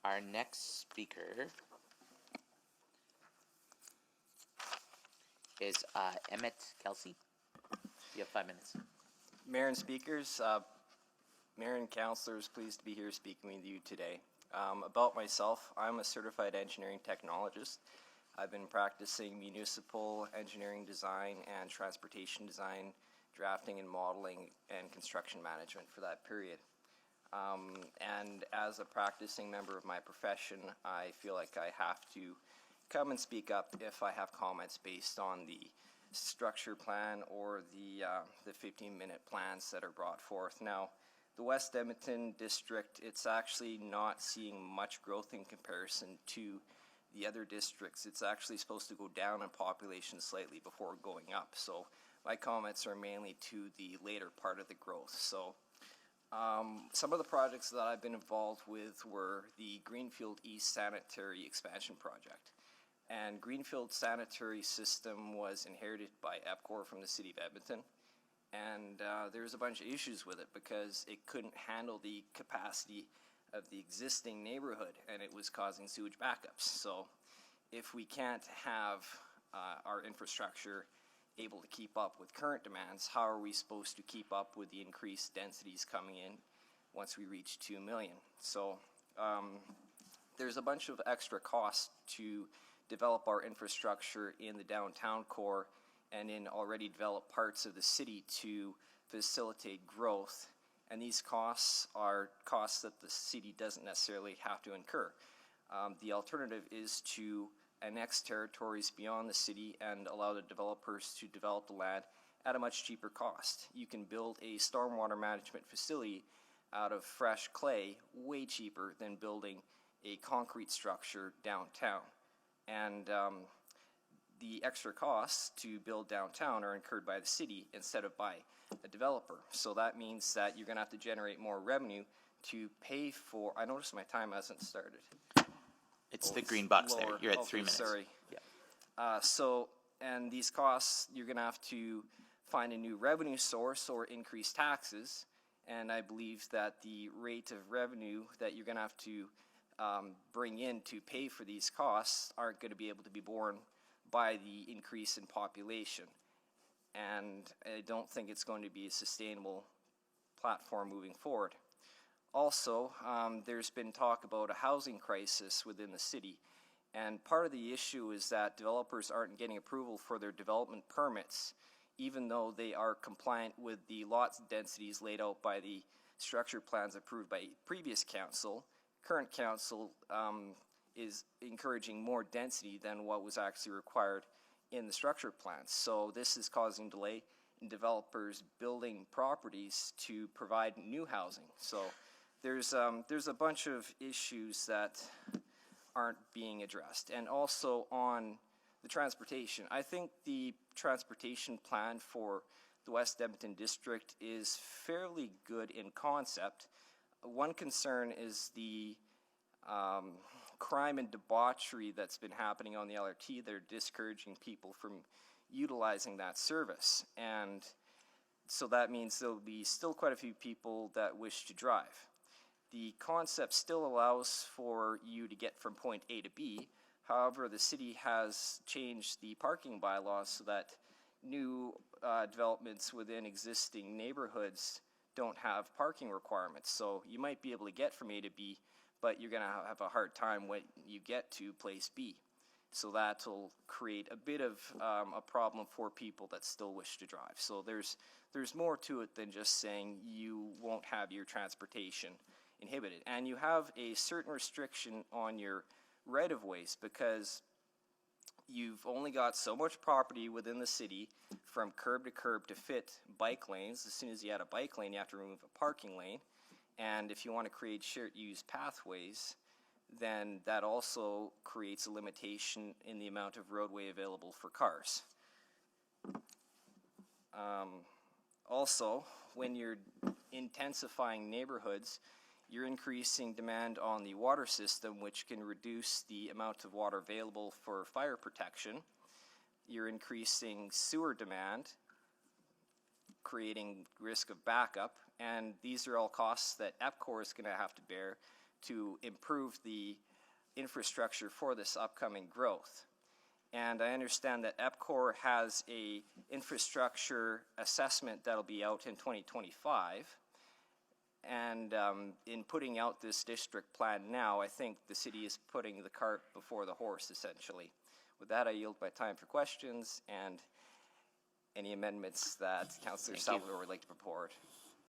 Our next speaker is Emmett Kelsey. You have 5 minutes. Mayor and speakers, Mayor and councillors, pleased to be here speaking with you today. About myself, I'm a certified engineering technologist. I've been practicing municipal engineering design and transportation design, drafting and modeling, and construction management for that period. And as a practicing member of my profession, I feel like I have to come and speak up if I have comments based on the structure plan or the 15-minute plans that are brought forth. Now, the West Edmonton district, it's actually not seeing much growth in comparison to the other districts. It's actually supposed to go down in population slightly before going up. So my comments are mainly to the later part of the growth. So some of the projects that I've been involved with were the Greenfield East Sanitary Expansion Project. And Greenfield Sanitary System was inherited by EPCOR from the City of Edmonton. And there was a bunch of issues with it because it couldn't handle the capacity of the existing neighborhood, and it was causing sewage backups. So if we can't have our infrastructure able to keep up with current demands, how are we supposed to keep up with the increased densities coming in once we reach 2 million? So there's a bunch of extra costs to develop our infrastructure in the downtown core and in already developed parts of the city to facilitate growth. And these costs are costs that the city doesn't necessarily have to incur. The alternative is to annex territories beyond the city and allow the developers to develop the land at a much cheaper cost. You can build a stormwater management facility out of fresh clay way cheaper than building a concrete structure downtown. And the extra costs to build downtown are incurred by the city instead of by a developer. So that means that you're going to have to generate more revenue to pay for. I noticed my time hasn't started. It's the green box lower. there. You're at Okay, 3 minutes. Sorry. Yeah. And these costs, you're going to have to find a new revenue source or increase taxes. And I believe that the rate of revenue that you're going to have to bring in to pay for these costs aren't going to be able to be borne by the increase in population. And I don't think it's going to be a sustainable platform moving forward. Also, there's been talk about a housing crisis within the city. And part of the issue is that developers aren't getting approval for their development permits, even though they are compliant with the lot densities laid out by the structure plans approved by previous council. Current council is encouraging more density than what was actually required in the structure plans. So this is causing delay in developers building properties to provide new housing. So there's a bunch of issues that aren't being addressed. And also on the transportation, I think the transportation plan for the West Edmonton district is fairly good in concept. One concern is the crime and debauchery that's been happening on the LRT. They're discouraging people from utilizing that service. And so that means there'll be still quite a few people that wish to drive. The concept still allows for you to get from point A to B. However, the city has changed the parking bylaws so that new developments within existing neighborhoods don't have parking requirements. So you might be able to get from A to B, but you're going to have a hard time when you get to place B. So that will create a bit of a problem for people that still wish to drive. So there's more to it than just saying you won't have your transportation inhibited. And you have a certain restriction on your right-of-ways because you've only got so much property within the city from curb to curb to fit bike lanes. As soon as you add a bike lane, you have to remove a parking lane. And if you want to create shared use pathways, then that also creates a limitation in the amount of roadway available for cars. Also, when you're intensifying neighborhoods, you're increasing demand on the water system, which can reduce the amount of water available for fire protection. You're increasing sewer demand, creating risk of backup, and these are all costs that EPCOR is going to have to bear to improve the infrastructure for this upcoming growth. And I understand that EPCOR has a infrastructure assessment that'll be out in 2025. And in putting out this district plan now, I think the city is putting the cart before the horse, essentially. With that, I yield my time for questions and any amendments that Councillor Salvador would like to purport.